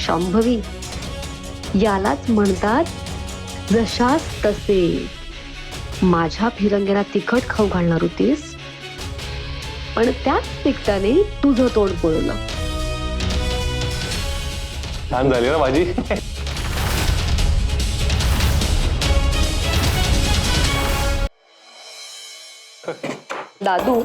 शांभवी, यालाच म्हणतात जशास तसे. माझ्या फिरंग्याला तिखट खाऊ घालणार होतीस, पण त्याच तिखटाने तुझं तोंड बोललं. छान झाली ना भाजी. दादू,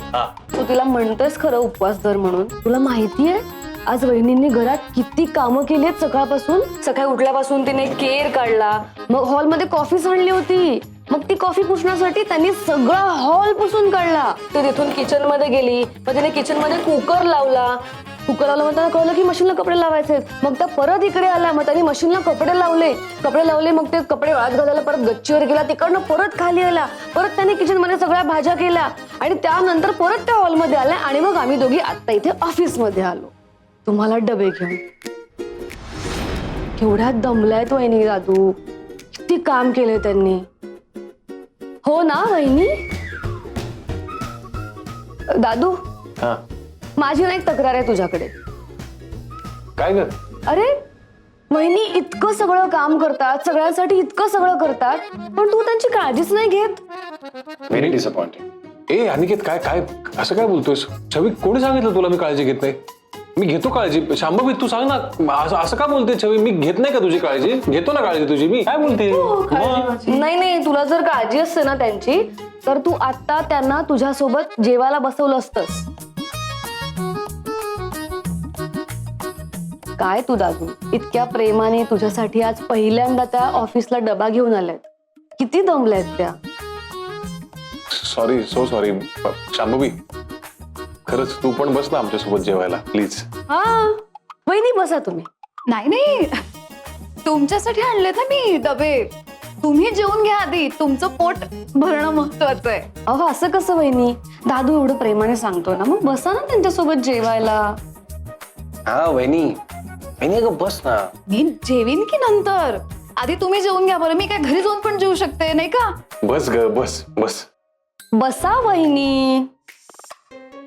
तू तिला म्हणतोस खरं उपवास धर म्हणून. तुला माहितीये आज वहिनींनी घरात किती कामं केली आहेत सकाळपासून. सकाळी उठल्यापासून तिने केर काढला, मग हॉलमध्ये कॉफी सांडली होती, मग ती कॉफी पुसण्यासाठी त्यांनी सगळा हॉल पुसून काढला. ते तिथून किचन मध्ये गेली, मग तिने किचन मध्ये कुकर लावला. मग त्यांना कळलं की मशीनला कपडे लावायचे. मग त्या परत इकडे आला, मग त्यांनी मशीनला कपडे लावले. मग ते कपडे वाळत घालायला परत गच्चीवर गेला, तिकडनं परत खाली आला. परत त्यांनी किचन मध्ये सगळ्या भाज्या केल्या आणि त्यानंतर परत त्या हॉलमध्ये आल्या. आणि मग आम्ही दोघी आता इथे ऑफिस मध्ये आलो तुम्हाला डबे घेऊन. केवढ्या दमलायत वहिनी दादू, किती काम केले त्यांनी. हो ना वहिनी? दादू, माझी ना एक तक्रार आहे तुझ्याकडे. काय ग? अरे वहिनी इतकं सगळं काम करतात, सगळ्यांसाठी इतकं सगळं करतात, पण तू त्यांची काळजीच नाही घेत. Very disappointing. ए अनिकेत, काय काय असं काय बोलतोयस? छवी, कोणी सांगितलं तुला मी काळजी घेत नाही? मी घेतो काळजी. शांभवी, तू सांग ना, असं का बोलते छवी? मी घेत नाही का तुझी काळजी? घेतो ना काळजी तुझी. मी काय बोलते? नाही, तुला जर काळजी असते ना त्यांची, तर तू आता त्यांना तुझ्यासोबत जेवायला बसवलं असतंस. काय तू दादू, इतक्या प्रेमाने तुझ्यासाठी आज पहिल्यांदा त्या ऑफिसला डबा घेऊन आल्यात. किती दमल्यात त्या. Sorry, so sorry Shambhavi. खरंच तू पण बस ना आमच्यासोबत जेवायला प्लीज. हा वहिनी, बसा तुम्ही. नाही, तुमच्यासाठी आणले ना मी डबे. तुम्ही जेवून घ्या आधी, तुमचं पोट भरणं महत्वाचं आहे. अहो असं कसं वहिनी, दादू एवढं प्रेमाने सांगतो ना, मग बसा ना त्यांच्यासोबत जेवायला. हा वहिनी अगं बस ना. मी जेवीन की नंतर, आधी तुम्ही जेवून घ्या बरं. मी काय घरी जाऊन पण जेवू शकते नाही का? बस ग, बस बस. बसा वहिनी.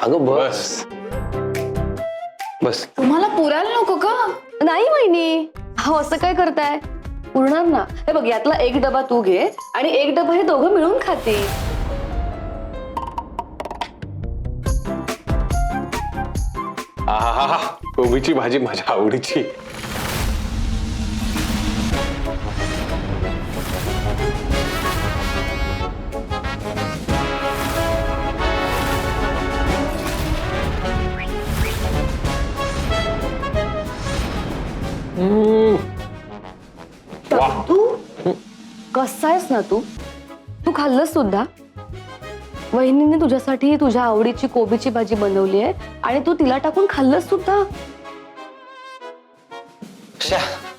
अगं बस बस. तुम्हाला पुरायला नको का? नाही वहिनी, हो असं काय करताय? पुरणार ना. हे बघ, यातला एक डबा तू घे आणि एक डबा हे दोघं मिळून खाते. आहा, कोबीची भाजी माझ्या आवडीची. तू कसा आहेस ना तू खाल्लंस सुद्धा. वहिनीने तुझ्यासाठी तुझ्या आवडीची कोबीची भाजी बनवली आहे आणि तू तिला टाकून खाल्लंस सुद्धा.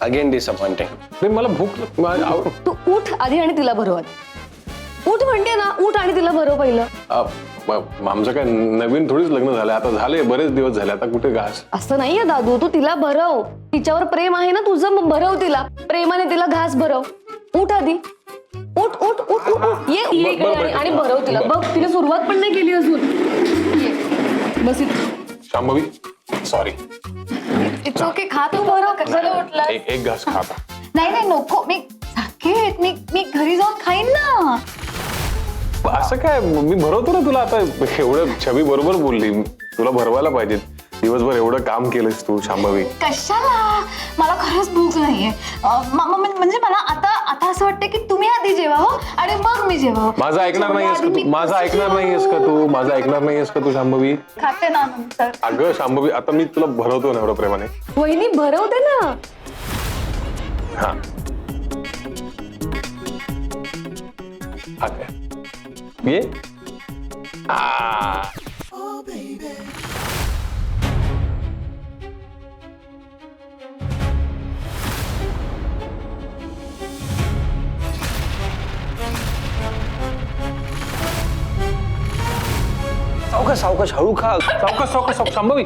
Again disappointing. नाही, मला भूक. तू उठ आधी आणि तिला भरव. उठ म्हणते ना, उठ आणि तिला भरव पहिलं. आमचं काय नवीन थोडीच लग्न झालंय, आता झाले बरेच दिवस झाले, आता कुठे घास. असं नाहीये दादू, तू तिला भरव. तिच्यावर प्रेम आहे ना तुझं, मग भरव तिला प्रेमाने, तिला घास भरव. उठ आधी, उठ उठ उठ उठ, ये इकडे आणि भरव तिला. बघ, तिने सुरुवात पण नाही केली अजून. बस शांभवी, सॉरी. इट्स ओके, खा तू बरं. कशाला उठला? एक घास खाता. नाही नको, मी मी घरी जाऊन खाईन ना. असं काय, मी भरवतो ना तुला. आता एवढं छवी बरोबर बोलली, तुला भरवायला पाहिजे. दिवसभर एवढं काम केलंस तू शांभवी. कशाला? मला खरंच भूक नाहीये. म्हणजे मला आता असं वाटतं की तुम्ही आधी जेवा हो आणि मग मी जेवा. माझं ऐकणार नाहीयेस का तू? माझं ऐकणार नाहीयेस का तू शांभवी? खाते ना नंतर. अगं शांभवी, आता मी तुला भरवतो ना एवढं प्रेमाने. वहिनी भरवते ना. हा ये. सावकाश हळू खा. सावकाश शांभवी.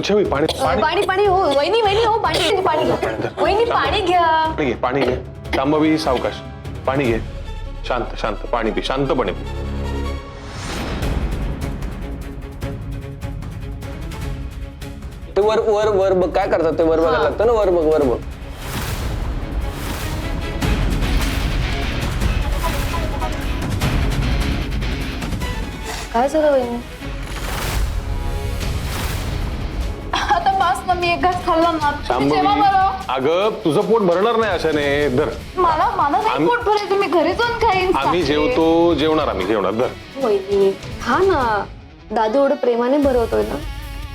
छवी, पाणी पाणी पाणी हो वहिनी, हो पाणी पाणी घ्या वहिनी, पाणी घ्या. पाणी घे शांभवी, सावकाश. पाणी घे, शांत पाणी पी, शांतपणे पी. वर वर वर बघ, काय करतात ते, वर बघायला लागतं ना, वर बघ वर बघ. काय झालं वहिनी? आता बास ना, मी एक घास खाल्ला ना. तुम्ही शांभवी, जेवा बरं. अगं तुझं पोट भरणार नाही अशाने. धर, मला नाही आम्ही- पोट भरायचं, मी घरी जाऊन खाईन. आम्ही जेवतो, जेवणार आम्ही, जेवणार. धर. वहिनी खा ना, दादू एवढं प्रेमाने भरवतोय ना.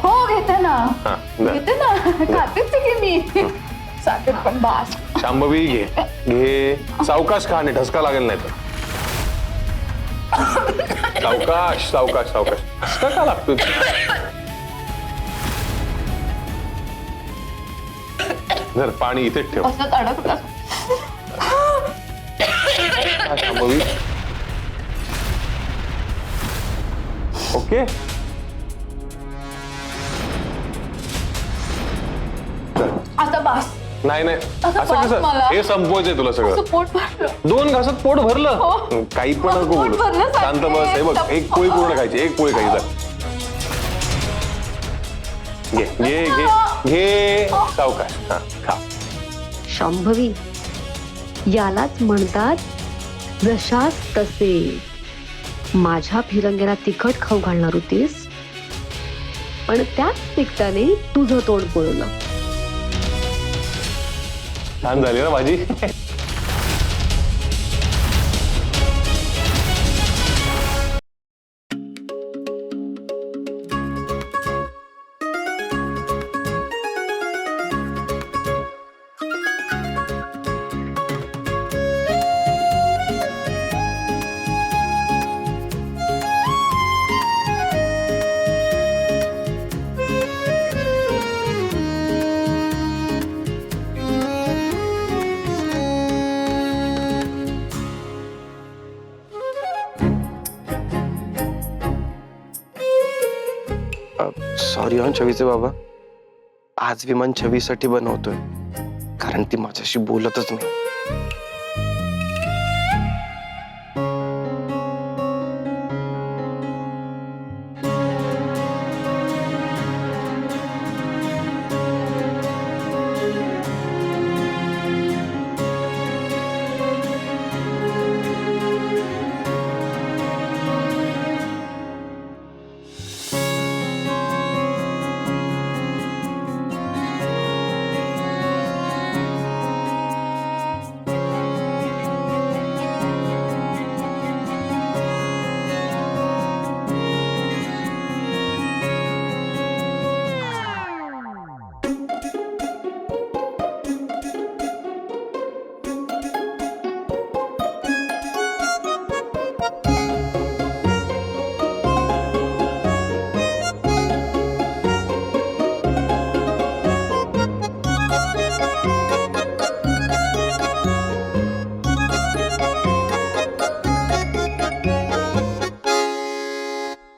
हो घेते ना, हा, धर. घेते ना, खातेच की मी. साखर पण बास. शांभवी घे, घे. सावकाश खा आणि ठसका लागेल नाही तर. सावकाश सावकाश सावकाश. ठसका का लागतोय? धर, पाणी इथेच ठेव. असंच अडकलं. हा, शांभवी. ओके. आता बास. नाही नाही, असं असं बास कसं? मला. हे संपवायचंय तुला असं सगळं. पोट भरलं. 2 घासात पोट भरलं. हो. काही पण नको पोट बोलू. भरलं शांत सारखे. बस. हे बघ, एक पोळी पूर्ण खायची, एक पोळी खायची. जा. घे घे घे घे. सावकाश. हा, खा. शांभवी, यालाच म्हणतात जशास तसे. माझ्या फिरंग्याला तिखट खाऊ घालणार होतीस, पण त्याच तिखटाने तुझं तोंड पळवलं. छान झाली ना भाजी. सॉरी हा छवीचे बाबा, आज विमान छवीसाठी बनवतोय, कारण ती माझ्याशी बोलतच नाही.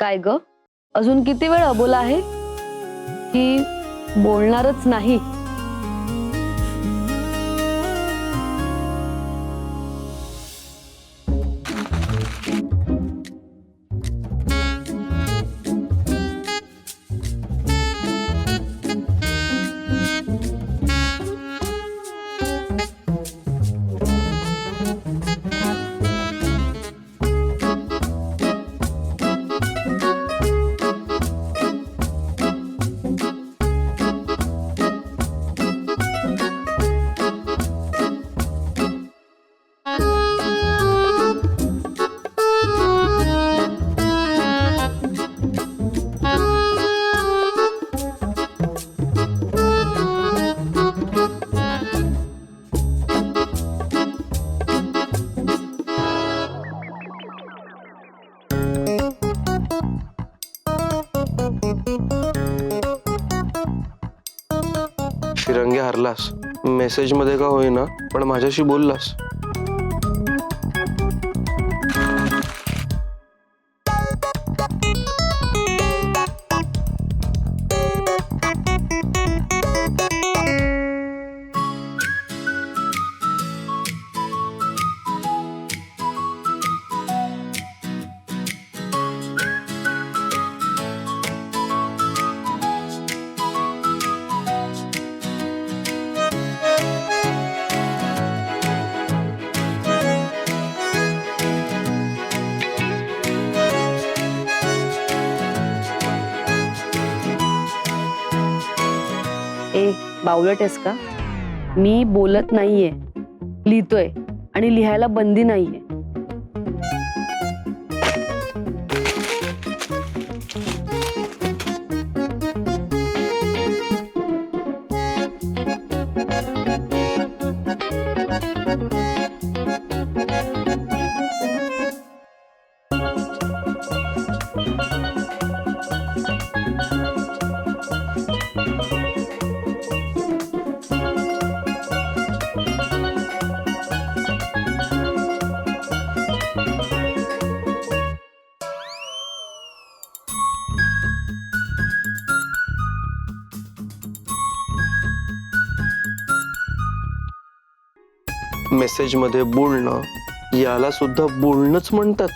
काय ग, अजून किती वेळ अबोला आहे की बोलणारच नाही? फिरंगे हरलास, मेसेज मध्ये का होईना पण माझ्याशी बोललास. बावळट आहेस का? मी बोलत नाहीये, लिहितोय आणि लिहायला बंदी नाहीये. मेसेज मध्ये बोलणं याला सुद्धा बोलणंच म्हणतात.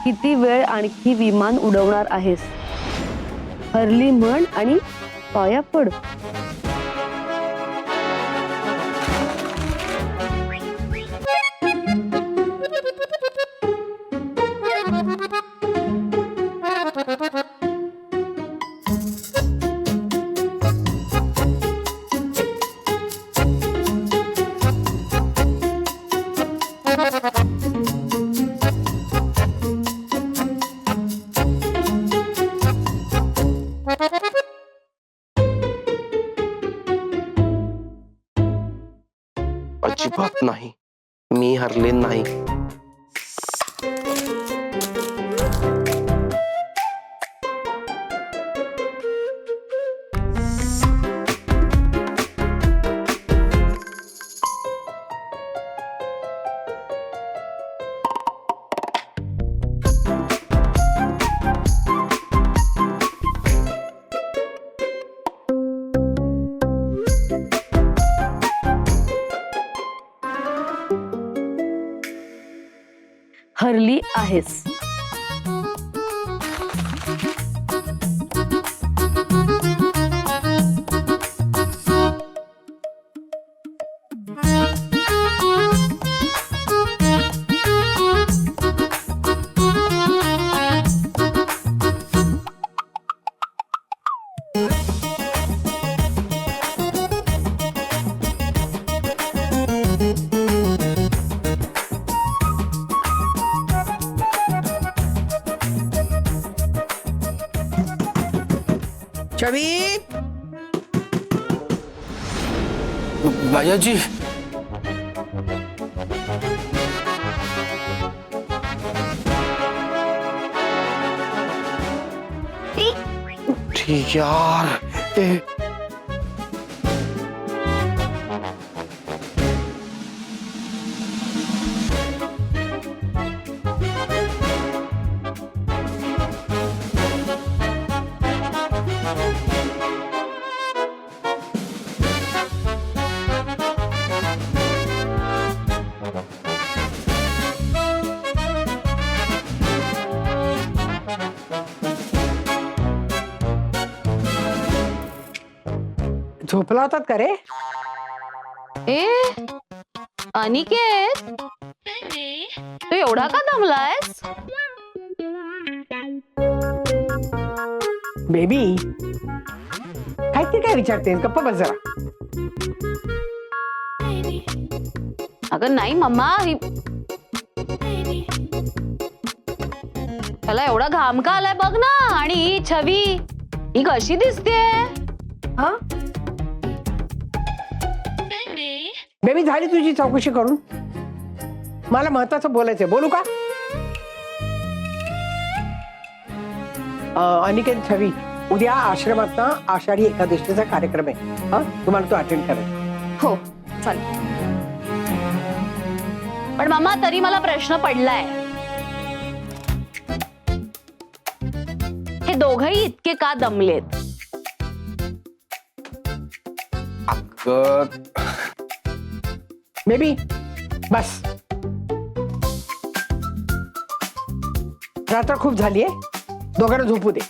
किती वेळ आणखी विमान उडवणार आहेस? हरली म्हण आणि पाया पड. अजिबात नाही, मी हरले नाही. हरली आहेस. छवि, भैयाजी, ठीक यार. झोपला होतात का रे? ए अनिकेत, तू एवढा का दमलायस? बेबी, काय विचारतेस? गप्पा बस जरा. अगं नाही मम्मा, त्याला एवढा घाम का आलाय बघ ना. आणि ही छवी, ही कशी दिसते? हा बेबी, झाली तुझी चौकशी करून? मला महत्वाचं बोलायचंय, बोलू का? अनिकेत, छवी, उद्या आश्रमात ना आषाढी एकादशीचा कार्यक्रम आहे. हा, तुम्हाला तो अटेंड करायचा. हो चालेल. पण मामा, तरी मला प्रश्न पडलाय, दोघही इतके का दमलेत? अगं, मे बी बस रात्र खूप झालीये, दोघांना झोपू दे.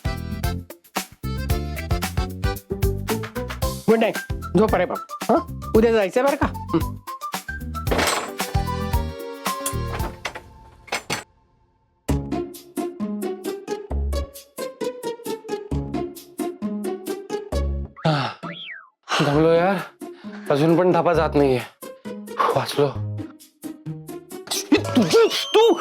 गुड नाईट, झोप रे बाबा. उद्या जायचंय बरं का. दमलो यार, अजून पण धापा जात नाहीये. वाचलो. तू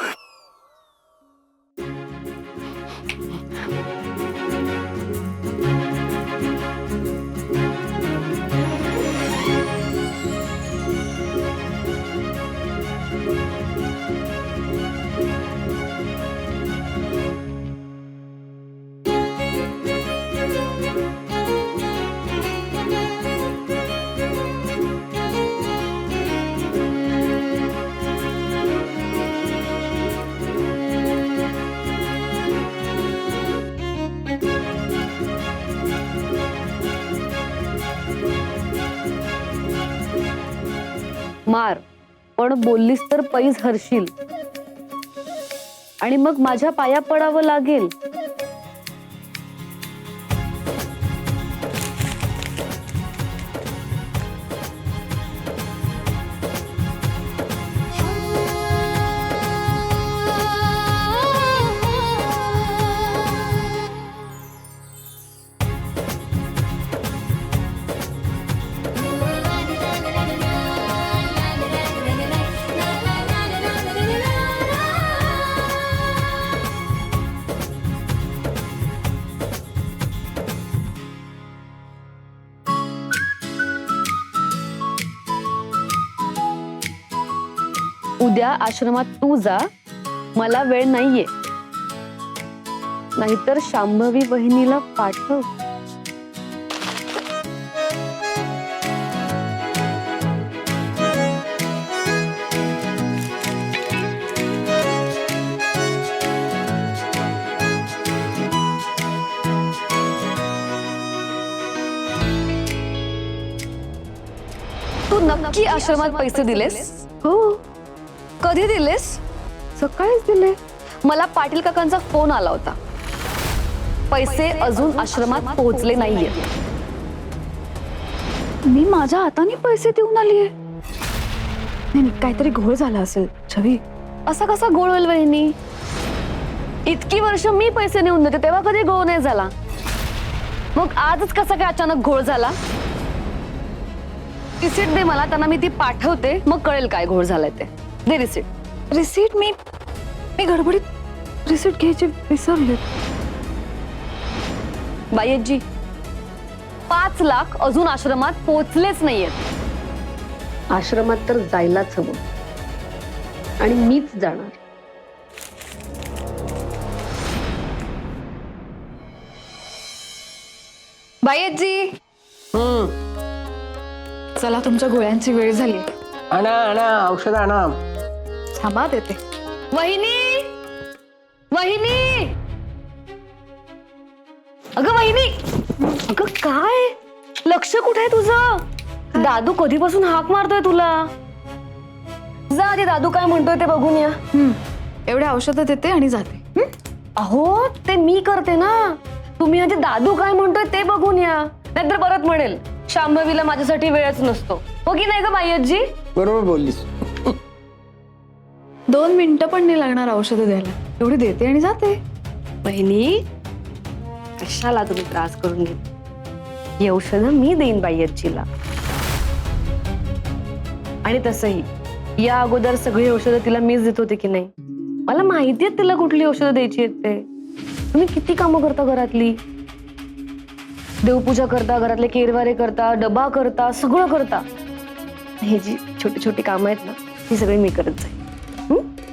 मार, पण बोललीस तर पैज हरशील आणि मग माझ्या पाया पडावं लागेल. उद्या आश्रमात तू जा, मला वेळ नाहीये. नाहीतर शांभवी वहिनीला पाठव. तू नक्की आश्रमात पैसे दिलेस? हो. कधी दिलेस? सकाळीच दिले. मला पाटील काकांचा फोन आला होता. पैसे अजून आश्रमात पोहोचले नाहीये. मी माझ्या हाताने पैसे देऊन आलीये. नाही, काहीतरी घोळ झाला असेल छवी. असा कसा गोळ होईल वहिनी? इतकी वर्ष मी पैसे नेऊन देते तेव्हा कधी गोळ नाही झाला. मग आजच कसा काय अचानक घोळ झाला? रिसीट दे मला, त्यांना मी ती पाठवते, मग कळेल काय घोळ झालाय ते. दे रिसीट. रिसीट? मी गडबडीत रिसीट घ्यायची विसरले. बायजी, 5 लाख अजून आश्रमात पोहोचलेच नाहीयेत. आश्रमात तर जायलाच हवं आणि मीच जाणार. बायजी, चला तुमच्या गोळ्यांची वेळ झाली. आणा आणा, औषध आणा. थांबा देते. वहिनी, वहिनी, अगं वहिनी, अगं काय लक्ष कुठे आहे तुझं? दादू कधीपासून हाक मारतोय तुला. जा आधी दादू काय म्हणतोय ते बघून या. एवढ्या औषधं देते आणि जाते. अहो ते मी करते ना, तुम्ही आधी दादू काय म्हणतोय ते बघून या. नाहीतर परत म्हणेल शांभवीला माझ्यासाठी वेळच नसतो. हो की नाही ग बायजी? बरोबर बोललीस. 2 मिनिटं पण नाही लागणार औषधं द्यायला. एवढी देते आणि जाते. बहिणी, कशाला तुम्ही त्रास करून घेत? ही औषधं मी देईन बायजीला. आणि तसंही या अगोदर सगळी औषधं तिला मीच देत होते की नाही. मला माहिती आहे तिला कुठली औषधं द्यायची आहेत ते. तुम्ही किती कामं करता घरातली? देवपूजा करता, घरातले केरवारे करता, डबा करता, सगळं करता. हे जी छोटी छोटी कामं आहेत ना, ती सगळी मी करत जाईन.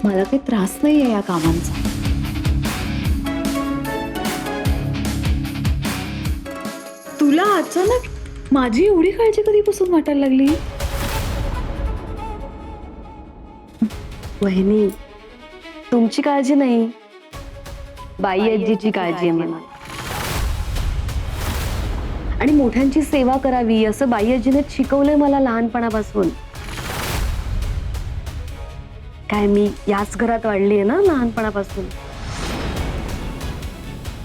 मला काही त्रास नाहीये या कामांचा. तुला अचानक माझी एवढी काळजी कधीपासून वाटायला लागली? वहिनी, तुमची काळजी नाही, बाई आजीची काळजी आहे मला. आणि मोठ्यांची सेवा करावी असं बाईआजीने शिकवलंय मला लहानपणापासून. काय मी याच घरात वाढली आहे ना लहानपणापासून,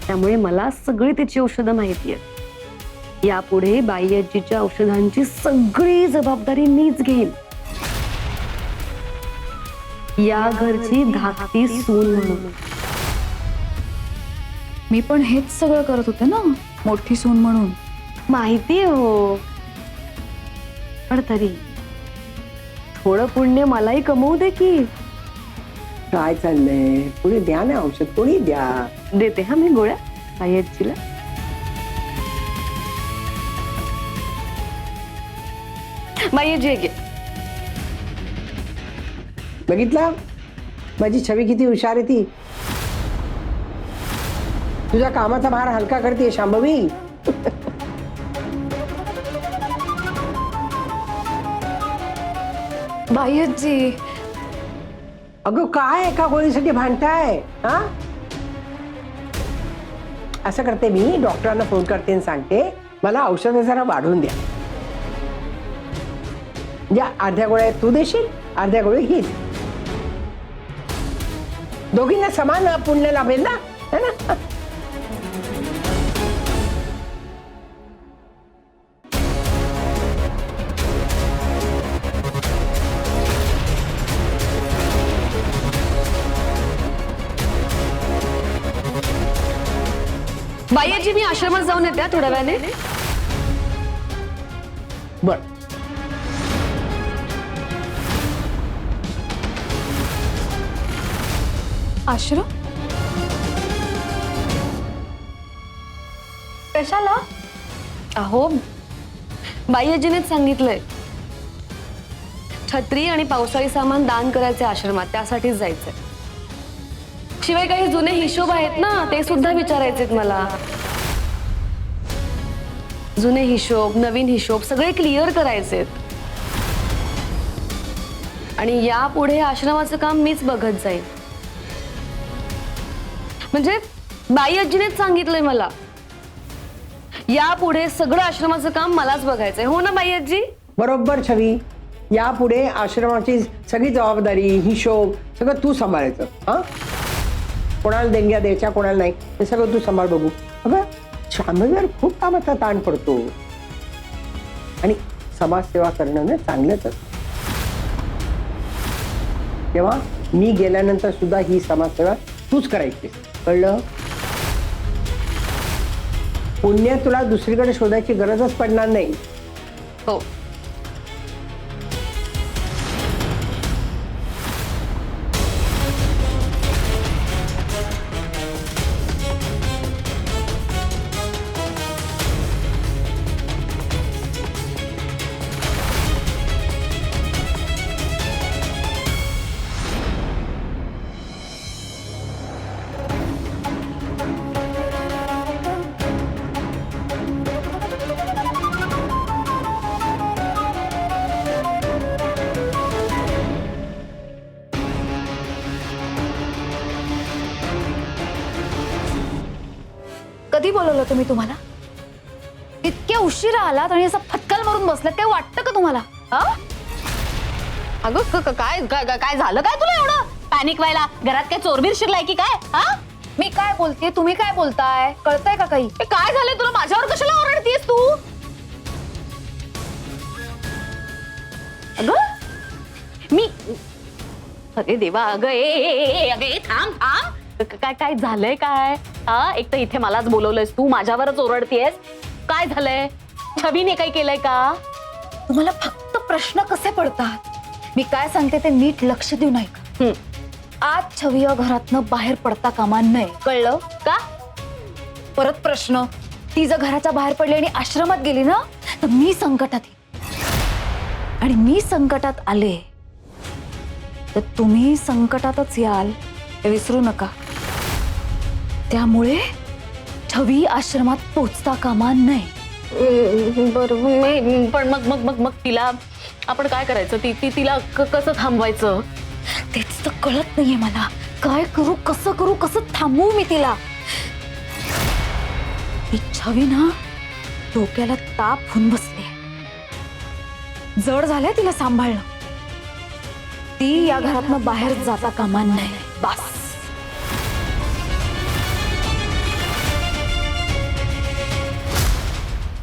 त्यामुळे मला सगळी तिची औषधं माहिती आहेत. यापुढे बाईआजीच्या औषधांची सगळी जबाबदारी मीच घेईन, या घरची धाकटी सून म्हणून. मी पण हेच सगळं करत होते ना मोठी सून म्हणून. माहितीये हो, पण तरी थोडं पुण्य मलाही कमवू दे की. काय चाललंय? पुढे द्या ना औषध, कोणी द्या. देते हा मी गोळ्या बाईआजीला. बाईआजी घे. बघितलं माझी छवी किती हुशार आहे ती. तुझ्या कामाचा भार हलका करते शांभवी. बाईजी अगं काय एका गोळीसाठी भांडताय हा? असं करते मी, डॉक्टरांना फोन करते आणि सांगते मला औषधं जरा वाढवून द्या. ज्या अर्ध्या गोळ्या तू देशील, अर्ध्या गोळी ही. दोघींना समान पुण्य लाभेल ना, है ना? बाईआजी मी आश्रमात जाऊन येते हा थोड्या वेळाने. बर. आश्रम कशाला? अहो बाईआजीनेच सांगितलंय छत्री आणि पावसाळी सामान दान करायचे आश्रमात, त्यासाठीच जायचंय. शिवाय काही जुने हिशोब आहेत ना, ते सुद्धा विचारायचेत मला. जुने हिशोब नवीन हिशोब सगळे क्लिअर करायचेत. आणि यापुढे आश्रमाचं काम मीच बघत जाईल. म्हणजे बाईआजीनेच सांगितलंय मला यापुढे सगळं आश्रमाचं काम मलाच बघायचंय. हो ना बाईआजी? बरोबर छवी. यापुढे आश्रमाची सगळी जबाबदारी हिशोब सगळं तू सांभाळायचं. हा, कोणाला देणग्या द्यायच्या कोणाला नाही हे सगळं तू सांभाळ. बघू अगं शांभवीवर खूप कामाचा ताण पडतो आणि समाजसेवा करणं ना चांगलंच असतं. तेव्हा मी गेल्यानंतर सुद्धा ही समाजसेवा तूच करायची, कळलं? पुण्य तुला दुसरीकडे शोधायची गरजच पडणार नाही. हो. कधी बोलवलं तुम्ही तुम्हाला? इतक्या उशिरा आलात आणि असं फटकल मारून बसलात, काय वाटतं का तुम्हाला? अगं काय काय काय झालं काय तुला एवढं पॅनिक व्हायला? घरात काय चोरबीर शिरलाय की काय? हा, मी काय बोलतेय तुम्ही काय बोलताय? कळतंय का काही? हे काय झालंय तुला? माझ्यावर कशाला ओरडतीयस तू? अगं मी अरे देवा, अगं अगं थांब थांब. काय काय झालंय काय? हा, एक तर इथे मलाच बोलवलंयस तू, माझ्यावरच ओरडतीयस. काय झालंय? छबीने काय केलंय का? तुम्हाला फक्त प्रश्न कसे पडतात? मी काय सांगते ते नीट लक्ष देऊ नये का? आज छवी या घरातनं बाहेर पडता कामा नये, कळलं का? परत प्रश्न, ती जर घराच्या बाहेर पडली आणि आश्रमात गेली ना तर मी संकटात येईन. आणि मी संकटात आले तर तुम्ही संकटातच याल हे विसरू नका. त्यामुळे छवी आश्रमात पोचता कामा नये. बरोबर. पण मग मग मग मग तिला आपण काय करायचं? तिला कसं थांबवायचं? तेच तर कळत नाहीये मला. काय करू, कसं करू, कसं थांबवू मी तिला? ही छवी ना डोक्याला ताप होऊन बसले, जड झालंय तिला सांभाळणं. ती या घरातनं बाहेर जाता कामा नाही. बस.